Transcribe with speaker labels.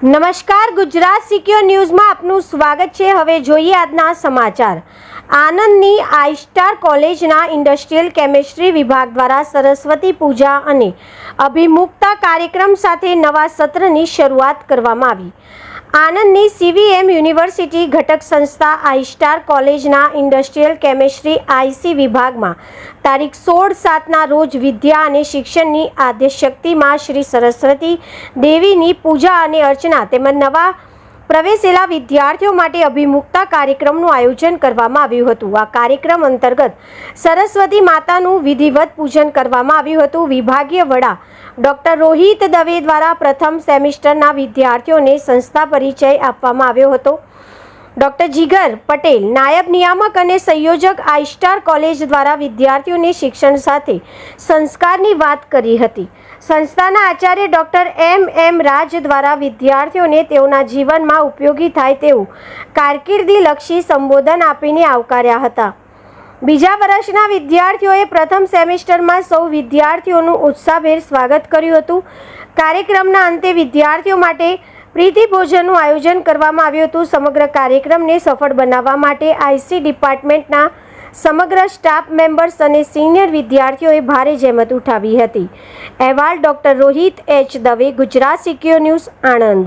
Speaker 1: નમસ્કાર, ગુજરાત સિક્યોર ન્યૂઝમાં આપનું સ્વાગત છે। હવે જોઈએ આજના સમાચાર। આણંદની આઈસ્ટાર કોલેજના ઇન્ડસ્ટ્રીયલ કેમેસ્ટ્રી વિભાગ દ્વારા સરસ્વતી પૂજા અને અભિમુખતા કાર્યક્રમ સાથે નવા સત્રની શરૂઆત કરવામાં આવી। આણંદની સીવીએમ યુનિવર્સિટી ઘટક સંસ્થા આઈસ્ટાર કોલેજના ઇન્ડસ્ટ્રીયલ કેમેસ્ટ્રી આઈસી વિભાગમાં તારીખ 16/7ના રોજ વિદ્યા અને શિક્ષણની આદ્યશક્તિમાં શ્રી સરસ્વતી દેવીની પૂજા અને અર્ચના તેમજ નવા પ્રવેશેલા વિદ્યાર્થીઓ માટે અભિમુખતા કાર્યક્રમનું આયોજન કરવામાં આવ્યું હતું। આ કાર્યક્રમ અંતર્ગત સરસ્વતી માતાનું વિધિવત પૂજન કરવામાં આવ્યું હતું। વિભાગીય વડા ડૉક્ટર રોહિત દવે દ્વારા પ્રથમ સેમિસ્ટરના વિદ્યાર્થીઓને સંસ્થા પરિચય આપવામાં આવ્યો હતો। ડૉક્ટર જીગર પટેલ, નાયબ નિયામક અને સંયોજક આઈસ્ટાર કોલેજ દ્વારા વિદ્યાર્થીઓને શિક્ષણ સાથે સંસ્કારની વાત કરી હતી। સંસ્થાના આચાર્ય ડૉક્ટર એમ રાજ દ્વારા વિદ્યાર્થીઓને તેઓના જીવનમાં ઉપયોગી થાય તેવું કારકિર્દીલક્ષી સંબોધન આપીને આવકાર્યા હતા। બીજા વર્ષના વિદ્યાર્થીઓએ પ્રથમ સેમિસ્ટરમાં સૌ વિદ્યાર્થીઓનું ઉત્સાહભેર સ્વાગત કર્યું હતું। કાર્યક્રમના અંતે વિદ્યાર્થીઓ માટે પ્રીતિ ભોજનનું આયોજન કરવામાં આવ્યું હતું। સમગ્ર કાર્યક્રમને સફળ બનાવવા માટે આઈસી ડિપાર્ટમેન્ટના સમગ્ર સ્ટાફ મેમ્બર્સ અને સિનિયર વિદ્યાર્થીઓએ ભારે જહેમત ઉઠાવી હતી। અહેવાલ doctor Rohit H Dave, Gujarat secure news, Anand.